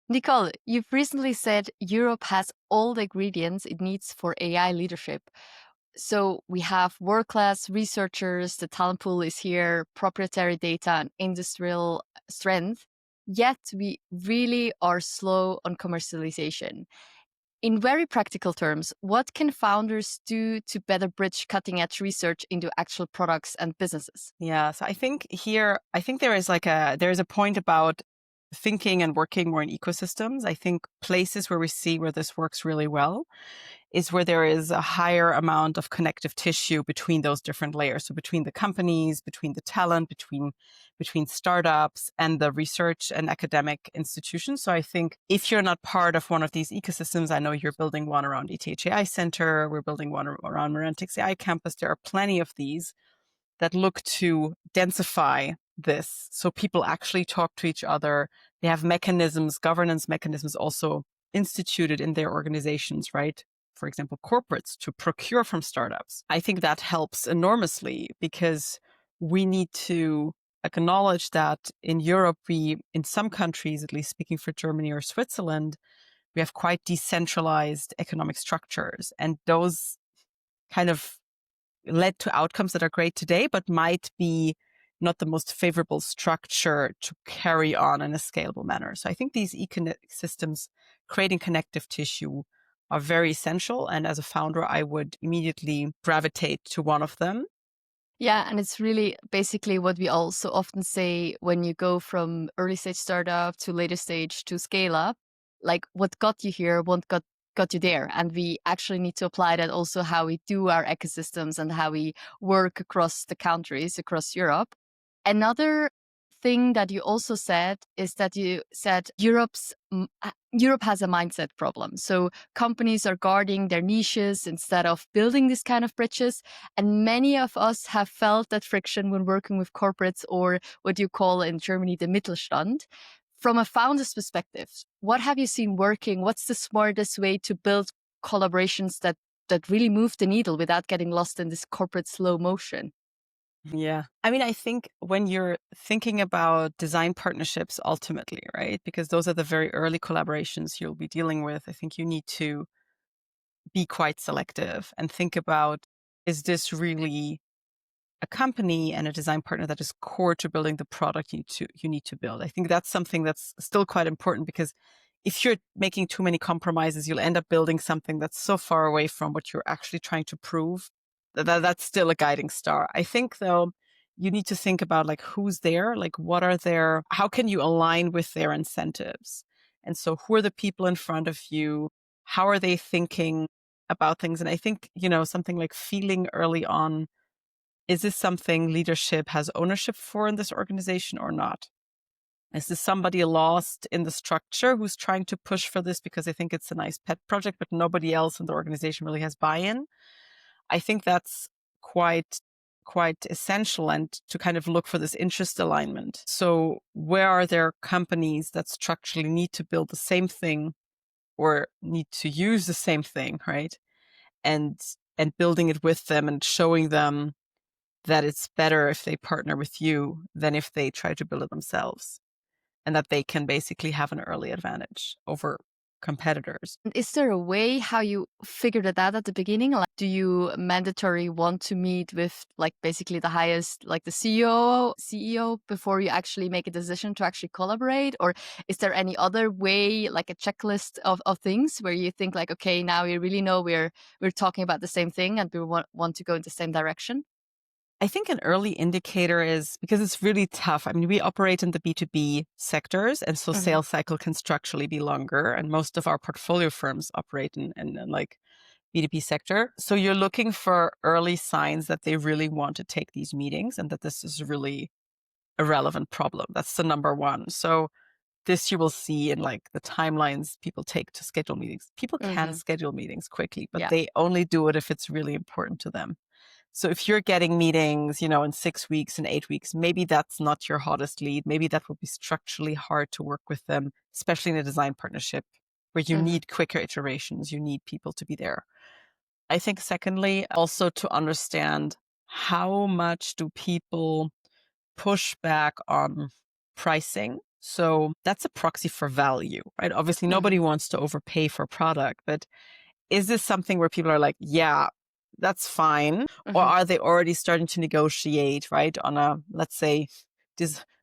Nicole, you've recently said Europe has all the ingredients it needs for AI leadership. So we have world-class researchers, the talent pool is here, proprietary data and industrial strength. Yet we really are slow on commercialization. In very practical terms, what can founders do to better bridge cutting-edge research into actual products and businesses? Yeah, so I think there is a point about thinking and working more in ecosystems. I think places where we see where this works really well is where there is a higher amount of connective tissue between those different layers. So between the companies, between the talent, between startups and the research and academic institutions. So I think if you're not part of one of these ecosystems, I know you're building one around ETH Center, we're building one around Merantix AI Campus. There are plenty of these that look to densify this so people actually talk to each other. They have mechanisms, governance mechanisms also instituted in their organizations, right? For example, corporates to procure from startups. I think that helps enormously because we need to acknowledge that in Europe, in some countries, at least speaking for Germany or Switzerland, we have quite decentralized economic structures. And those kind of led to outcomes that are great today, but might be not the most favorable structure to carry on in a scalable manner. So I think these ecosystems creating connective tissue are very essential. And as a founder, I would immediately gravitate to one of them. Yeah, and it's really basically what we also often say when you go from early stage startup to later stage to scale up, like what got you here won't got you there. And we actually need to apply that also how we do our ecosystems and how we work across the countries, across Europe. Another thing that you also said is that you said Europe has a mindset problem. So companies are guarding their niches instead of building this kind of bridges. And many of us have felt that friction when working with corporates or what you call in Germany the Mittelstand. From a founder's perspective, what have you seen working? What's the smartest way to build collaborations that really move the needle without getting lost in this corporate slow motion? Yeah. I mean, I think when you're thinking about design partnerships ultimately, right? Because those are the very early collaborations you'll be dealing with. I think you need to be quite selective and think about, is this really a company and a design partner that is core to building the product you need to build? I think that's something that's still quite important because if you're making too many compromises, you'll end up building something that's so far away from what you're actually trying to prove that's still a guiding star. I think though, you need to think about like who's there, like how can you align with their incentives? And so who are the people in front of you? How are they thinking about things? And I think, something like feeling early on, is this something leadership has ownership for in this organization or not? Is this somebody lost in the structure who's trying to push for this because they think it's a nice pet project, but nobody else in the organization really has buy-in? I think that's quite essential and to kind of look for this interest alignment. So where are there companies that structurally need to build the same thing or need to use the same thing, right? And building it with them and showing them that it's better if they partner with you than if they try to build it themselves, and that they can basically have an early advantage over competitors. Is there a way how you figured it out at the beginning? Like, do you mandatory want to meet with like basically the highest, like the CEO before you actually make a decision to actually collaborate? Or is there any other way, like a checklist of things where you think like, okay, now we really know we're talking about the same thing and we want to go in the same direction? I think an early indicator is because it's really tough. I mean, we operate in the B2B sectors, and so Hmm. sales cycle can structurally be longer. And most of our portfolio firms operate in like B2B sector. So you're looking for early signs that they really want to take these meetings and that this is really a relevant problem. That's the number one. So this you will see in like the timelines people take to schedule meetings. People can Hmm. schedule meetings quickly, but Yeah. they only do it if it's really important to them. So if you're getting meetings, in 6 weeks and 8 weeks, maybe that's not your hottest lead. Maybe that will be structurally hard to work with them, especially in a design partnership where you Hmm. need quicker iterations. You need people to be there. I think secondly, also to understand how much do people push back on pricing. So that's a proxy for value, right? Obviously, nobody Mhm. wants to overpay for a product, but is this something where people are like, yeah, that's fine? Or Mhm. are they already starting to negotiate, right? On a, let's say,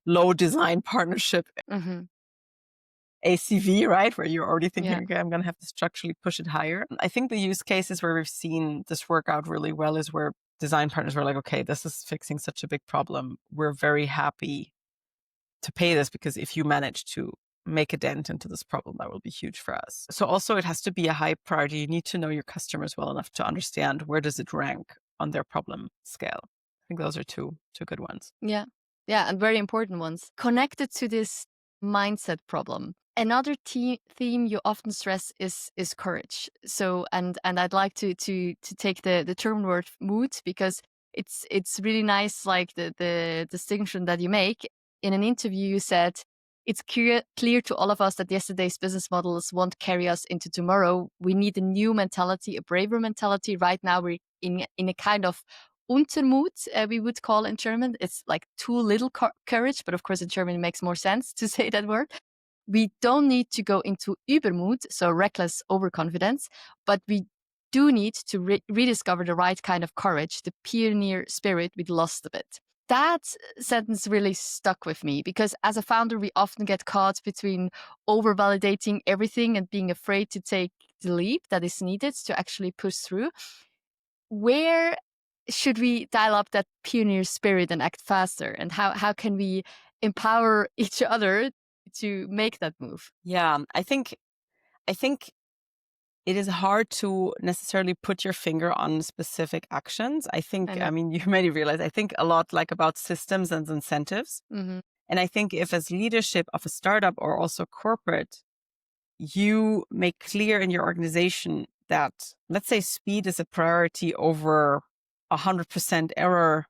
low design partnership Mhm. ACV, right? Where you're already Yeah. thinking, okay, I'm going to have to structurally push it higher. I think the use cases where we've seen this work out really well is where design partners were like, okay, this is fixing such a big problem. We're very happy to pay this because if you manage to make a dent into this problem, that will be huge for us. So also it has to be a high priority. You need to know your customers well enough to understand where does it rank on their problem scale. I think those are two good ones. Yeah. Yeah, and very important ones. Connected to this mindset problem. Another theme you often stress is courage. So and I'd like to take the German word mood because it's really nice like the distinction that you make. In an interview you said it's clear to all of us that yesterday's business models won't carry us into tomorrow. We need a new mentality, a braver mentality. Right now we're in a kind of Untermut, we would call in German. It's like too little courage, but of course in German it makes more sense to say that word. We don't need to go into Übermut, so reckless overconfidence, but we do need to rediscover the right kind of courage, the pioneer spirit we'd lost a bit. That sentence really stuck with me because as a founder, we often get caught between over validating everything and being afraid to take the leap that is needed to actually push through. Where should we dial up that pioneer spirit and act faster? And how can we empower each other to make that move? Yeah, I think it is hard to necessarily put your finger on specific actions. I I know. mean, you may realize, I think a lot like about systems and incentives. Mhm. And I think if as leadership of a startup or also corporate, you make clear in your organization that, let's say, speed is a priority over 100% error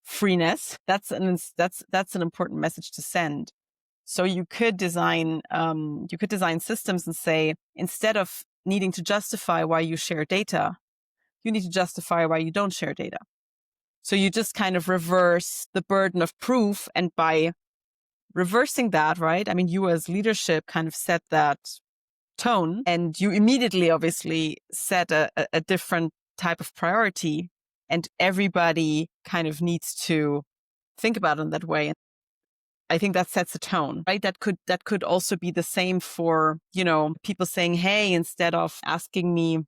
freeness. That's an important message to send. So you could design systems and say, instead of needing to justify why you share data, you need to justify why you don't share data. So you just kind of reverse the burden of proof. And by reversing that, right? I mean, you as leadership kind of set that tone and you immediately obviously set a different type of priority and everybody kind of needs to think about it in that way. I think that sets a tone, right? That could also be the same for, people saying, hey, instead of asking me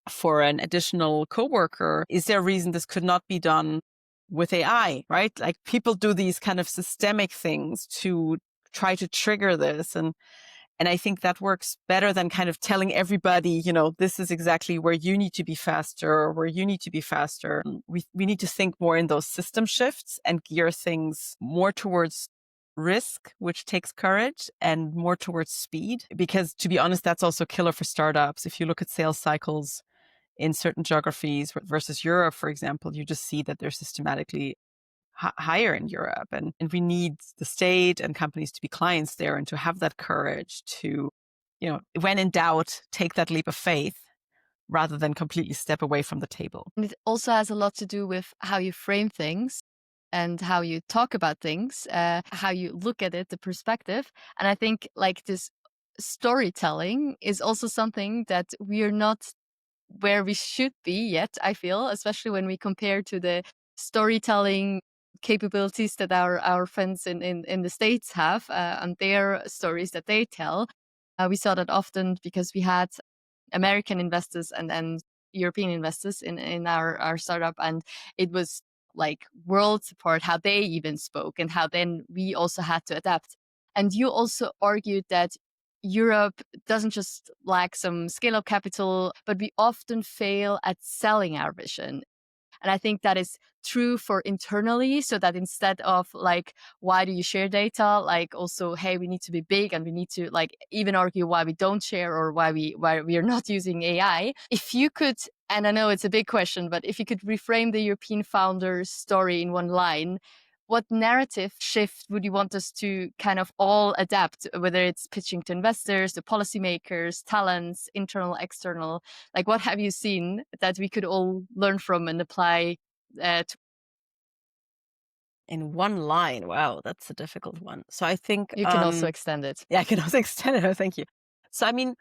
for an additional coworker, is there a reason this could not be done with AI, right? Like people do these kind of systemic things to try to trigger this. And I think that works better than kind of telling everybody, this is exactly where you need to be faster or where you need to be faster. We need to think more in those system shifts and gear things more towards risk, which takes courage, and more towards speed. Because to be honest, that's also killer for startups. If you look at sales cycles in certain geographies versus Europe, for example, you just see that they're systematically higher in Europe. And we need the state and companies to be clients there and to have that courage to, when in doubt, take that leap of faith rather than completely step away from the table. And it also has a lot to do with how you frame things and how you talk about things, how you look at it, the perspective. And I think like this storytelling is also something that we are not where we should be yet, I feel, especially when we compare to the storytelling capabilities that our friends in the States have and their stories that they tell. We saw that often because we had American investors and European investors in our startup, and it was like worlds apart how they even spoke and how then we also had to adapt. And you also argued that Europe doesn't just lack some scale up capital, but we often fail at selling our vision. And I think that is true for internally, so that instead of like, why do you share data? Like also, hey, we need to be big and we need to like even argue why we don't share or why we are not using AI. If you could, and I know it's a big question, but if you could reframe the European founder's story in one line, what narrative shift would you want us to kind of all adapt, whether it's pitching to investors, to policymakers, talents, internal, external? Like, what have you seen that we could all learn from and apply to? In one line, wow, that's a difficult one. So I think, You can also extend it. yeah, I can also extend it. Oh, thank you. So I mean,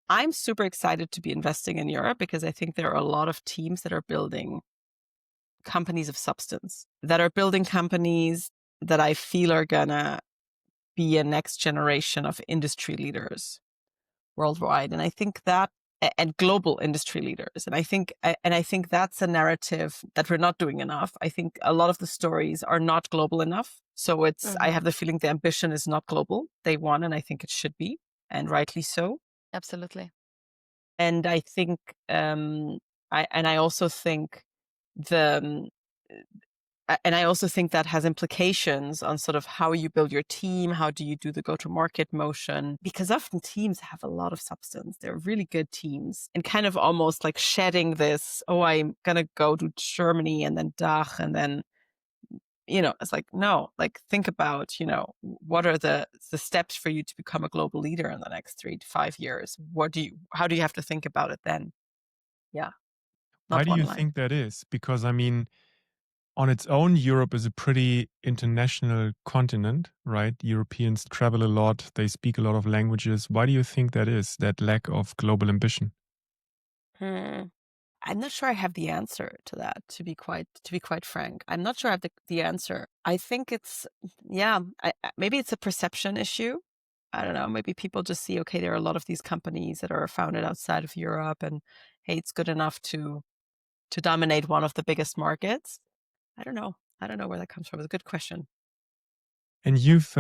I'm super excited to be investing in Europe because I think there are a lot of teams that are building companies of substance, that are building companies that I feel are gonna be a next generation of industry leaders worldwide. And I think that and global industry leaders. And I think that's a narrative that we're not doing enough. I think a lot of the stories are not global enough. So I Mhm. have the feeling the ambition is not global. They want, and I think it should be, and rightly so. Absolutely. And I think, I also think the, and I also think that has implications on sort of how you build your team. How do you do the go to market motion? Because often teams have a lot of substance. They're really good teams, and kind of almost like shedding this, oh, I'm going to go to Germany and then Dach. And then, it's like, no, like think about, what are the steps for you to become a global leader in the next 3 to 5 years? How do you have to think about it then? Yeah. Why Not do one you line. think that is? Because I mean, on its own, Europe is a pretty international continent, right? Europeans travel a lot, they speak a lot of languages. Why do you think that is, that lack of global ambition? Hmm. I'm not sure I have the answer to that, to be quite frank. I'm not sure I have the answer. I think it's, yeah, maybe it's a perception issue. I don't know. Maybe people just see, okay, there are a lot of these companies that are founded outside of Europe, and hey, it's good enough to dominate one of the biggest markets. I don't know. I don't know where that comes from. It's a good question. And you've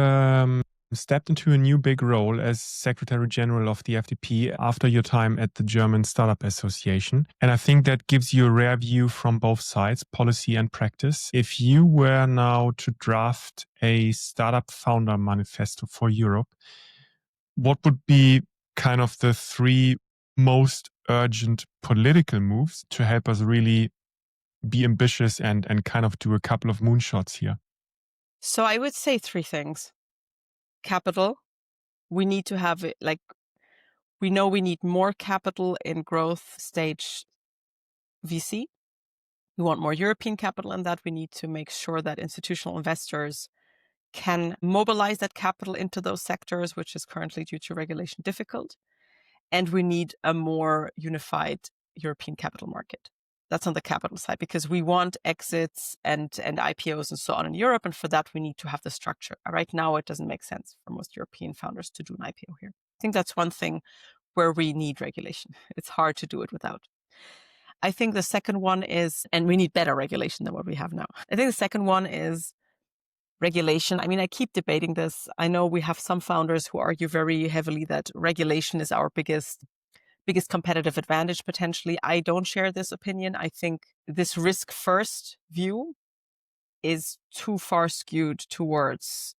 stepped into a new big role as Secretary General of the FDP after your time at the German Startup Association. And I think that gives you a rare view from both sides, policy and practice. If you were now to draft a startup founder manifesto for Europe, what would be kind of the three most urgent political moves to help us really be ambitious and kind of do a couple of moonshots here? So I would say three things. Capital. We need to have it, like, we know we need more capital in growth stage VC. We want more European capital in that. We need to make sure that institutional investors can mobilize that capital into those sectors, which is currently due to regulation difficult. And we need a more unified European capital market. That's on the capital side, because we want exits and IPOs and so on in Europe. And for that, we need to have the structure. Right now, it doesn't make sense for most European founders to do an IPO here. I think that's one thing where we need regulation. It's hard to do it without. I think the second one is, and we need better regulation than what we have now. I think the second one is regulation. I mean, I keep debating this. I know we have some founders who argue very heavily that regulation is our biggest competitive advantage potentially. I don't share this opinion. I think this risk first view is too far skewed towards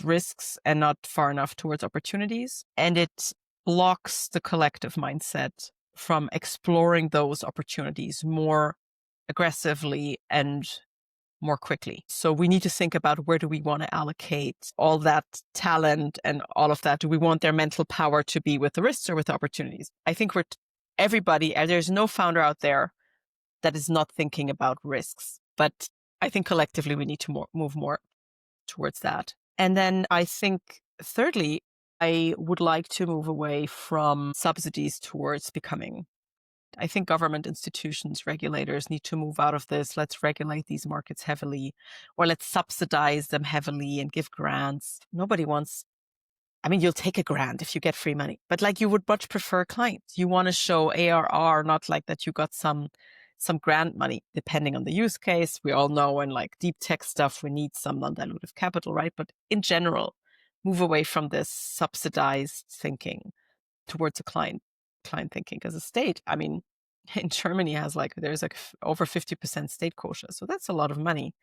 risks and not far enough towards opportunities. And it blocks the collective mindset from exploring those opportunities more aggressively and more quickly. So we need to think about, where do we want to allocate all that talent and all of that? Do we want their mental power to be with the risks or with the opportunities? I think everybody, there's no founder out there that is not thinking about risks. But I think collectively we need to move more towards that. And then I think thirdly, I would like to move away from subsidies towards becoming. I think government institutions, regulators need to move out of this. Let's regulate these markets heavily, or let's subsidize them heavily and give grants. Nobody wants, I mean, you'll take a grant if you get free money, but like, you would much prefer clients. You want to show ARR, not like that you got some grant money, depending on the use case. We all know in like deep tech stuff, we need some non-dilutive capital, right? But in general, move away from this subsidized thinking towards a client thinking. Because the state, I mean, in Germany there's over 50% state quota. So that's a lot of money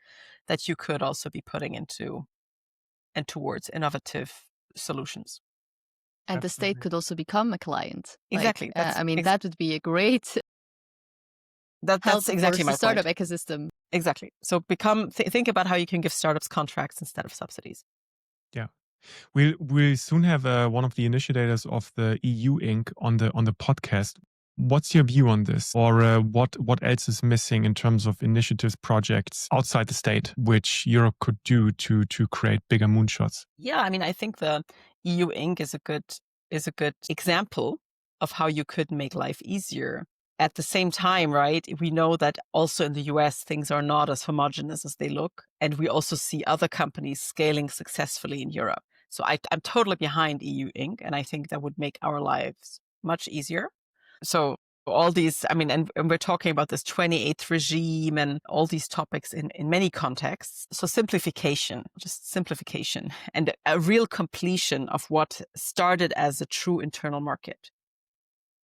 that you could also be putting into and towards innovative solutions. And the state Absolutely. could also become a client. Exactly. I mean, that would be a great help That's exactly towards the my startup point. ecosystem. Exactly. So think about how you can give startups contracts instead of subsidies. Yeah. We'll soon have one of the initiators of the EU Inc. on the podcast. What's your view on this? Or what else is missing in terms of initiatives, projects outside the state, which Europe could do to create bigger moonshots? Yeah, I mean, I think the EU Inc. is a good example of how you could make life easier. At the same time, right, we know that also in the US, things are not as homogenous as they look. And we also see other companies scaling successfully in Europe. So I'm totally behind EU Inc. And I think that would make our lives much easier. So all these, I mean, and we're talking about this 28th regime and all these topics in many contexts. So simplification, just simplification and a real completion of what started as a true internal market,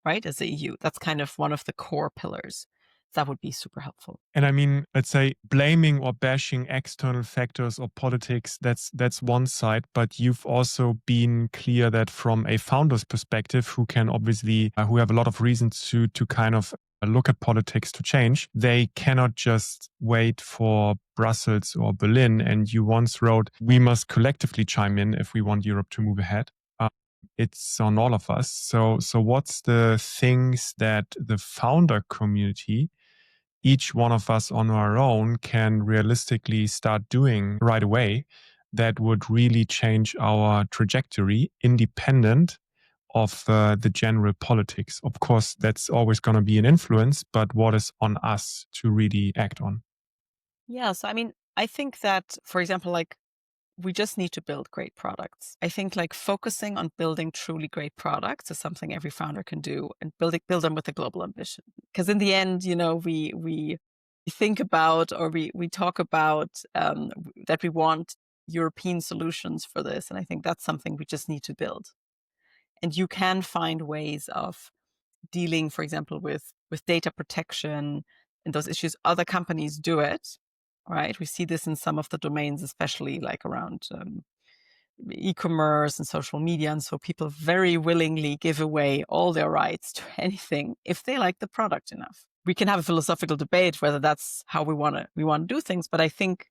right? As the EU, that's kind of one of the core pillars. That would be super helpful. And I mean, let's say blaming or bashing external factors or politics, that's one side. But you've also been clear that from a founder's perspective, who can obviously, who have a lot of reasons to kind of look at politics to change, they cannot just wait for Brussels or Berlin. And you once wrote, we must collectively chime in if we want Europe to move ahead. It's on all of us. So what's the things that the founder community, each one of us on our own, can realistically start doing right away that would really change our trajectory independent of the general politics? Of course, that's always going to be an influence, but what is on us to really act on? Yeah. So, I mean, I think that, for example, like we just need to build great products. I think like focusing on building truly great products is something every founder can do, and build them with a global ambition. Because in the end, you know, we think about, or we talk about that we want European solutions for this. And I think that's something we just need to build. And you can find ways of dealing, for example, with data protection and those issues. Other companies do it, right? We see this in some of the domains, especially like around e-commerce and social media. And so people very willingly give away all their rights to anything if they like the product enough. We can have a philosophical debate whether that's how we want to do things, but I think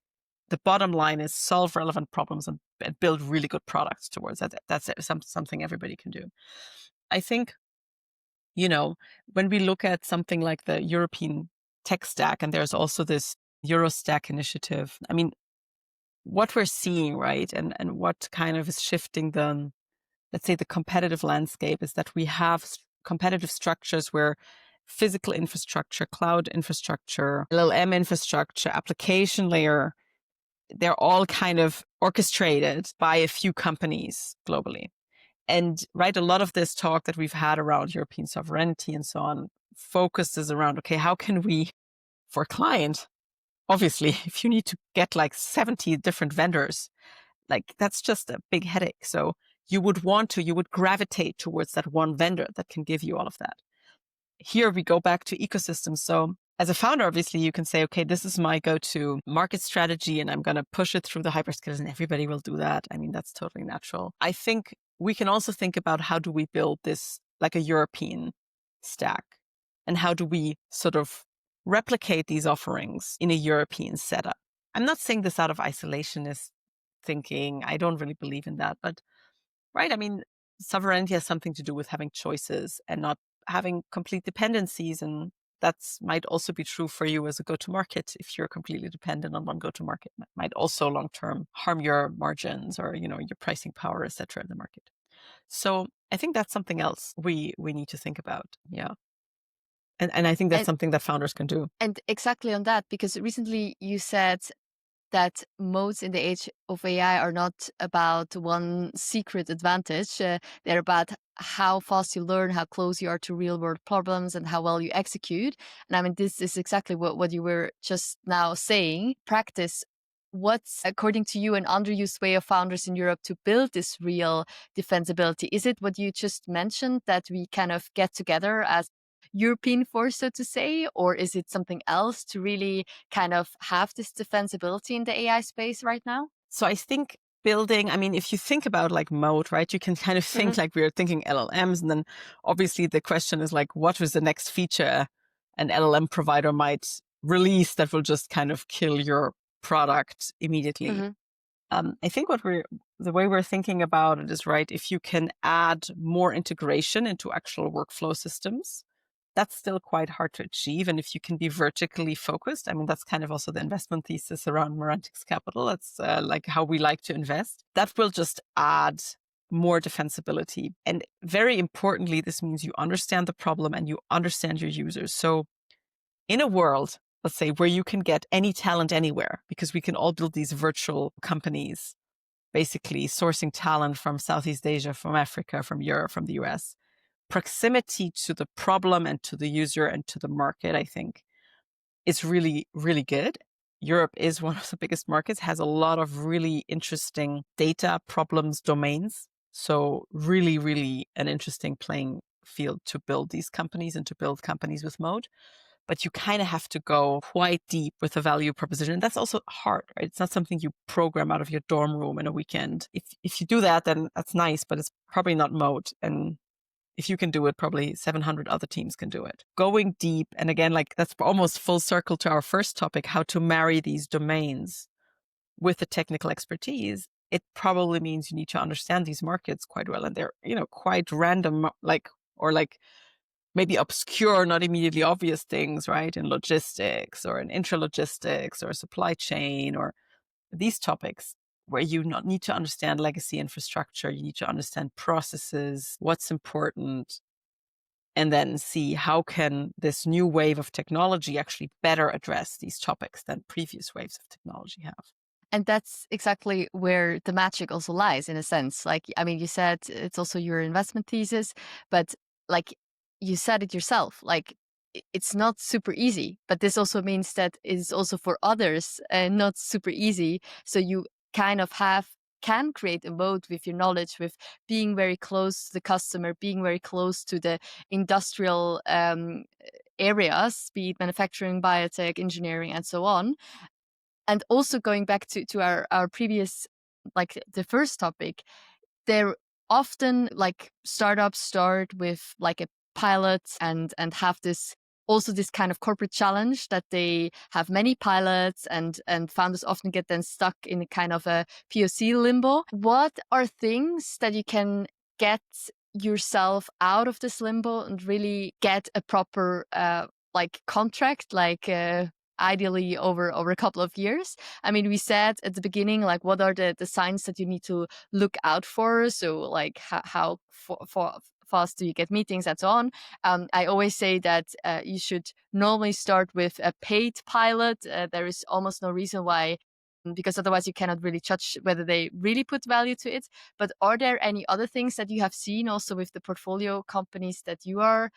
the bottom line is solve relevant problems and build really good products towards that. That's something everybody can do. I think, you know, when we look at something like the European tech stack, and there's also this Eurostack initiative, I mean, what we're seeing, right, and what kind of is shifting the, let's say, the competitive landscape is that we have competitive structures where physical infrastructure, cloud infrastructure, LLM infrastructure, application layer, they're all kind of orchestrated by a few companies globally. And right, a lot of this talk that we've had around European sovereignty and so on focuses around, okay, how can we, for a client, obviously, if you need to get like 70 different vendors, like that's just a big headache. So you would gravitate towards that one vendor that can give you all of that. Here we go back to ecosystems. So as a founder, obviously, you can say, okay, this is my go-to market strategy, and I'm going to push it through the hyperscalers, and everybody will do that. I mean, that's totally natural. I think we can also think about how do we build this like a European stack, and how do we sort of replicate these offerings in a European setup. I'm not saying this out of isolationist thinking. I don't really believe in that, but right, I mean, sovereignty has something to do with having choices and not having complete dependencies. And that might also be true for you as a go-to-market. If you're completely dependent on one go-to-market, might also long-term harm your margins or, you know, your pricing power, et cetera, in the market. So I think that's something else we need to think about. Yeah. And I think that's something that founders can do. And exactly on that, because recently you said that modes in the age of AI are not about one secret advantage. They're about how fast you learn, how close you are to real world problems, and how well you execute. And I mean, this is exactly what you were just now saying. Practice. What's, according to you, an underused way of founders in Europe to build this real defensibility? Is it what you just mentioned, that we kind of get together as European force, so to say, or is it something else to really kind of have this defensibility in the AI space right now? So I think building, I mean, if you think about like mode, right, you can kind of think like we're thinking LLMs. And then obviously the question is like, what was the next feature an LLM provider might release that will just kind of kill your product immediately? I think the way we're thinking about it is, right, if you can add more integration into actual workflow systems, that's still quite hard to achieve. And if you can be vertically focused, I mean, that's kind of also the investment thesis around Merantix Capital. That's like how we like to invest. That will just add more defensibility. And very importantly, this means you understand the problem and you understand your users. So in a world, let's say, where you can get any talent anywhere, because we can all build these virtual companies, basically sourcing talent from Southeast Asia, from Africa, from Europe, from the US, proximity to the problem and to the user and to the market, I think, is really, really good. Europe is one of the biggest markets, has a lot of really interesting data, problems, domains. So really, really an interesting playing field to build these companies and to build companies with mode. But you kind of have to go quite deep with the value proposition. And that's also hard, right? It's not something you program out of your dorm room in a weekend. If you do that, then that's nice, but it's probably not mode. And if you can do it, probably 700 other teams can do it. Going deep, and again, like that's almost full circle to our first topic, how to marry these domains with the technical expertise. It probably means you need to understand these markets quite well. And they're, quite random, or maybe obscure, not immediately obvious things, right? In logistics or in intralogistics or supply chain or these topics where you not need to understand legacy infrastructure. You need to understand processes, what's important, and then see how can this new wave of technology actually better address these topics than previous waves of technology have. And that's exactly where the magic also lies, in a sense. Like, I mean, you said it's also your investment thesis, but like you said it yourself, like it's not super easy, but this also means that it's also for others not super easy. So you kind of can create a moat with your knowledge, with being very close to the customer, being very close to the industrial areas, be it manufacturing, biotech, engineering, and so on. And also going back to our previous, like the first topic, they're often like startups start with like a pilot and have this kind of corporate challenge that they have many pilots, and founders often get then stuck in a kind of a POC limbo. What are things that you can get yourself out of this limbo and really get a proper like contract, like ideally over a couple of years? I mean, we said at the beginning, like, what are the signs that you need to look out for? So like how fast do you get meetings and so on? I always say that you should normally start with a paid pilot. There is almost no reason why, because otherwise you cannot really judge whether they really put value to it. But are there any other things that you have seen also with the portfolio companies that you are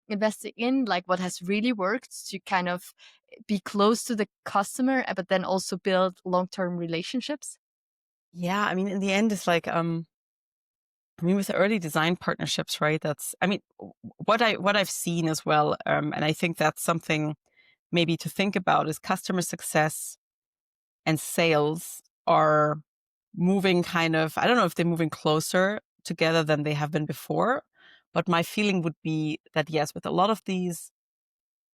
investing in, like what has really worked to kind of be close to the customer, but then also build long-term relationships? Yeah, I mean, in the end, it's like, with the early design partnerships, right? That's, what I've seen as well, and I think that's something maybe to think about, is customer success and sales are moving kind of, I don't know if they're moving closer together than they have been before, but my feeling would be that yes, with a lot of these,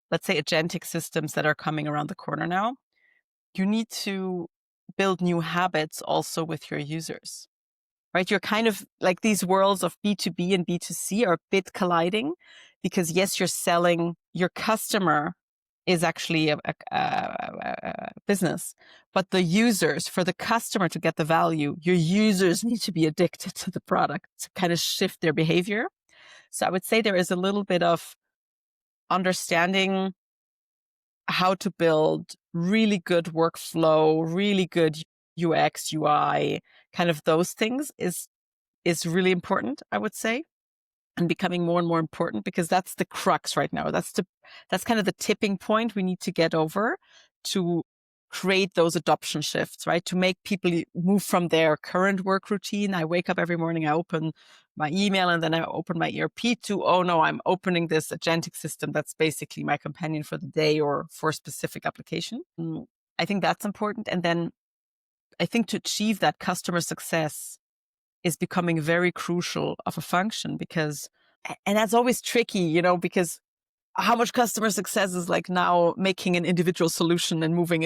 let's say, agentic systems that are coming around the corner now, you need to build new habits also with your users, right? You're kind of like, these worlds of B2B and B2C are a bit colliding, because yes, you're selling, your customer is actually a business, but the users, for the customer to get the value, your users need to be addicted to the product to kind of shift their behavior. So I would say there is a little bit of understanding how to build really good workflow, really good UX, UI, kind of those things is really important, I would say, and becoming more and more important, because that's the crux right now. That's kind of the tipping point we need to get over to create those adoption shifts, right? To make people move from their current work routine. I wake up every morning, I open my email, and then I open my ERP, to, oh no, I'm opening this agentic system that's basically my companion for the day or for a specific application. I think that's important. And then I think to achieve that customer success is becoming very crucial of a function, because, and that's always tricky, because how much customer success is like now making an individual solution and moving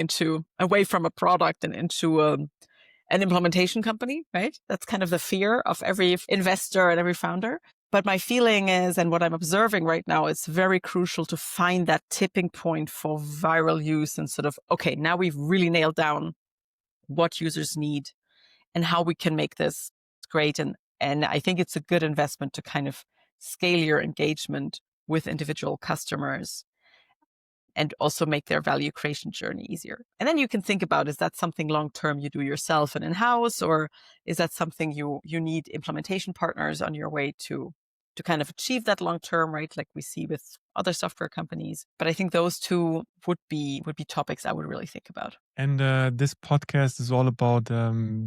away from a product and into an implementation company, right? That's kind of the fear of every investor and every founder. But my feeling is, and what I'm observing right now, it's very crucial to find that tipping point for viral use and sort of, okay, now we've really nailed down what users need and how we can make this great. And I think it's a good investment to kind of scale your engagement with individual customers and also make their value creation journey easier. And then you can think about, is that something long-term you do yourself and in-house, or is that something you need implementation partners on your way to kind of achieve that long-term, right? Like we see with other software companies. But I think those two would be topics I would really think about. And this podcast is all about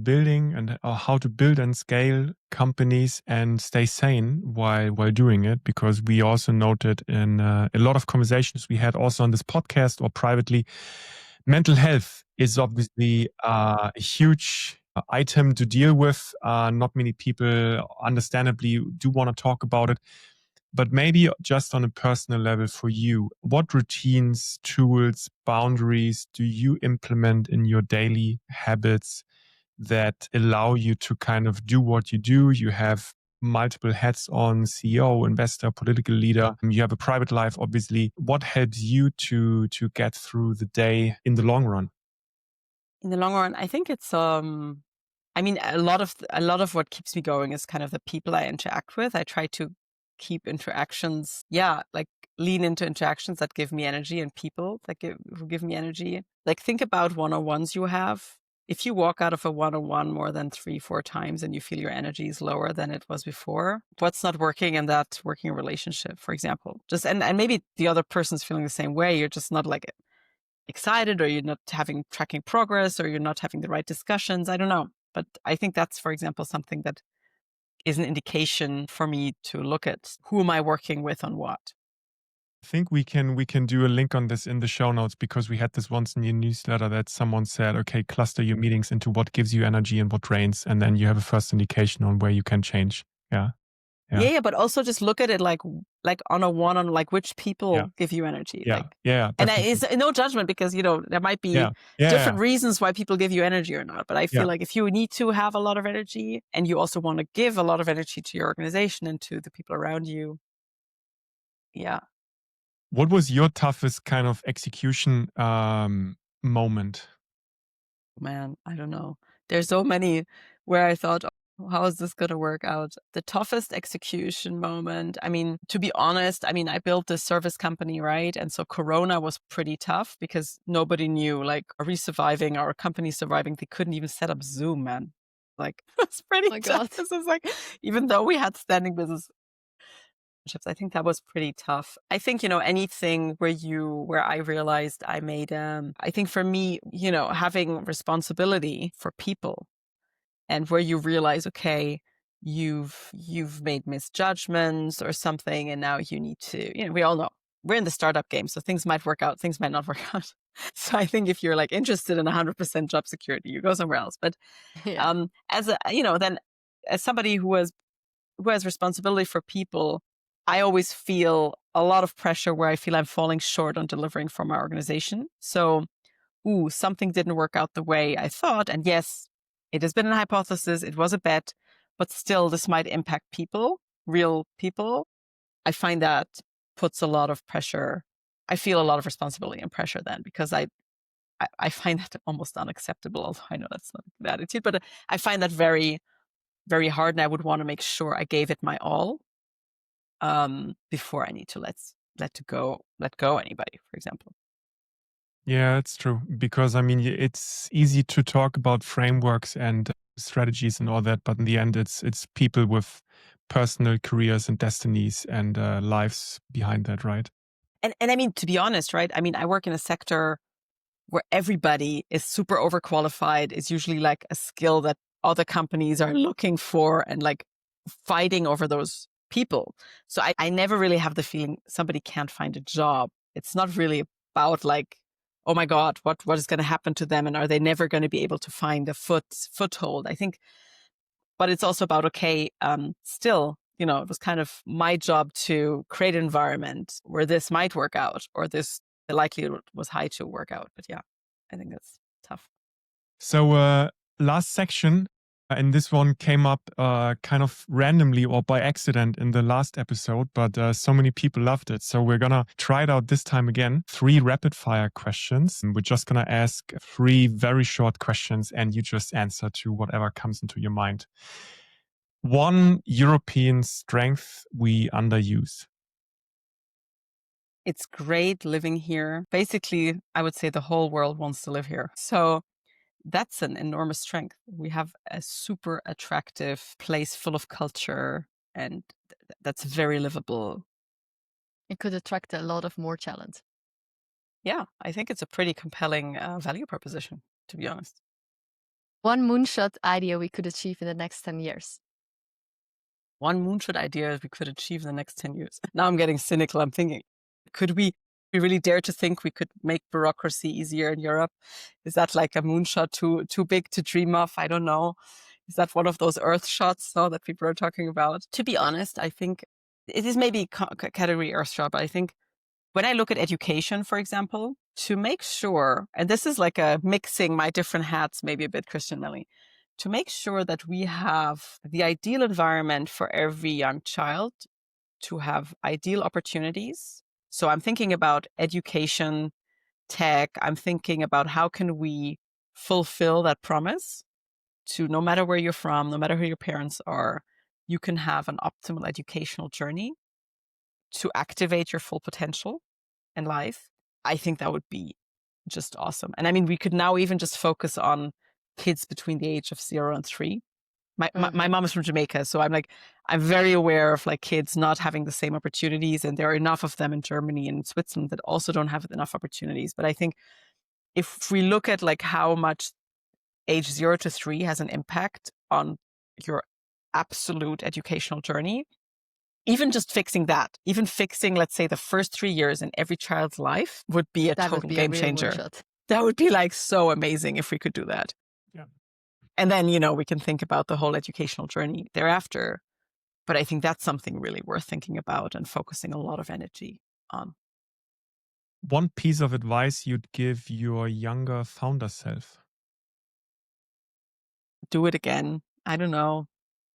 building and how to build and scale companies and stay sane while doing it. Because we also noted in a lot of conversations we had also on this podcast or privately, mental health is obviously a huge item to deal with. Not many people, understandably, do want to talk about it. But maybe just on a personal level for you, what routines, tools, boundaries do you implement in your daily habits that allow you to kind of do what you do? You have multiple hats on: CEO, investor, political leader. You have a private life, obviously. What helps you to get through the day in the long run? In the long run, I think it's I mean, a lot of what keeps me going is kind of the people I interact with. I try to keep interactions, like lean into interactions that give me energy and people that who give me energy. Like think about one-on-ones you have. If you walk out of a one-on-one more than 3-4 times and you feel your energy is lower than it was before, what's not working in that working relationship, for example? Just and maybe the other person's feeling the same way. You're just not like excited, or you're not tracking progress, or you're not having the right discussions. I don't know. But I think that's, for example, something that is an indication for me to look at who am I working with on what. I think we can do a link on this in the show notes, because we had this once in your newsletter that someone said, okay, cluster your meetings into what gives you energy and what drains, and then you have a first indication on where you can change. Yeah. Yeah, but also just look at it like on a one on like which people give you energy. Yeah. Like, yeah. and it's no judgment, because there might be different reasons why people give you energy or not. But I feel like if you need to have a lot of energy and you also want to give a lot of energy to your organization and to the people around you. Yeah. What was your toughest kind of execution moment? Man, I don't know. There's so many where I thought, oh, how is this going to work out? The toughest execution moment. I mean, to be honest, I built this service company, right? And so Corona was pretty tough because nobody knew, like, are we surviving? Are our company surviving? They couldn't even set up Zoom, man. Like, it's pretty my tough. God. This is like, even though we had standing business, I think that was pretty tough. I think, anything where I realized I made, I think for me, having responsibility for people, and where you realize, okay, you've made misjudgments or something, and now you need to, we all know we're in the startup game, so things might work out, things might not work out. So I think if you're like interested in 100% job security, you go somewhere else. But Yeah. then as somebody who has responsibility for people, I always feel a lot of pressure where I feel I'm falling short on delivering for my organization. So, something didn't work out the way I thought. And yes, it has been a hypothesis. It was a bet, but still this might impact people, real people. I find that puts a lot of pressure. I feel a lot of responsibility and pressure then, because I find that almost unacceptable. Although I know that's not a good attitude, but I find that very, very hard. And I would want to make sure I gave it my all before I need to let go anybody, for example. Yeah, it's true. Because it's easy to talk about frameworks and strategies and all that, but in the end, it's people with personal careers and destinies and lives behind that, right? And I mean, to be honest, right? I mean, I work in a sector where everybody is super overqualified. It's usually like a skill that other companies are looking for and like fighting over those people. So I never really have the feeling somebody can't find a job. It's not really about like, oh my God, what is going to happen to them? And are they never going to be able to find a foothold? I think, but it's also about, okay, still, it was kind of my job to create an environment where this might work out, or the likelihood was high to work out. But yeah, I think that's tough. So last section, And this one came up kind of randomly or by accident in the last episode, but so many people loved it. So we're going to try it out this time again. 3 rapid fire questions. And we're just going to ask 3 very short questions and you just answer to whatever comes into your mind. One European strength we underuse. It's great living here. Basically, I would say the whole world wants to live here. So that's an enormous strength. We have a super attractive place full of culture, and that's very livable. It could attract a lot of more talent. Yeah, I think it's a pretty compelling value proposition, to be honest. One moonshot idea we could achieve in the next 10 years. One moonshot idea we could achieve in the next 10 years. Now I'm getting cynical. I'm thinking, could we really dare to think we could make bureaucracy easier in Europe? Is that like a moonshot too big to dream of? I don't know. Is that one of those earth shots that people are talking about? To be honest, I think it is maybe category earth shot, but I think when I look at education, for example, to make sure, and this is like a mixing my different hats, maybe a bit Christian Melly, to make sure that we have the ideal environment for every young child to have ideal opportunities. So I'm thinking about education, tech. I'm thinking about how can we fulfill that promise to no matter where you're from, no matter who your parents are, you can have an optimal educational journey to activate your full potential in life. I think that would be just awesome. And I mean, we could now even just focus on kids between the age of 0 and 3. My mom is from Jamaica, so I'm very aware of like kids not having the same opportunities, and there are enough of them in Germany and Switzerland that also don't have enough opportunities. But I think if we look at like how much age 0 to 3 has an impact on your absolute educational journey, even just fixing that, even fixing, let's say, the first 3 years in every child's life would be a total game changer. That would be like so amazing if we could do that. Yeah. And then, we can think about the whole educational journey thereafter. But I think that's something really worth thinking about and focusing a lot of energy on. One piece of advice you'd give your younger founder self. Do it again. I don't know.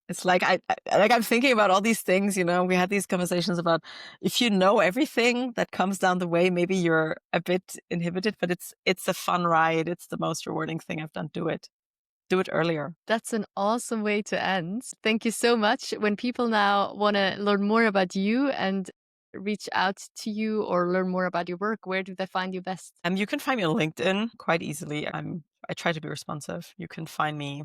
It's like I'm thinking about all these things, we had these conversations about if you know everything that comes down the way, maybe you're a bit inhibited, but it's a fun ride. It's the most rewarding thing I've done. Do it earlier. That's an awesome way to end. Thank you so much. When people now want to learn more about you and reach out to you or learn more about your work, where do they find you best? You can find me on LinkedIn quite easily. I try to be responsive. You can find me.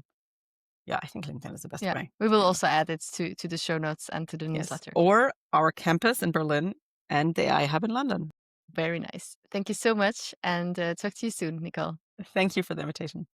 Yeah, I think LinkedIn is the best way. We will also add it to the show notes and to the newsletter. Or our campus in Berlin and the AI Hub in London. Very nice. Thank you so much, and talk to you soon, Nicole. Thank you for the invitation.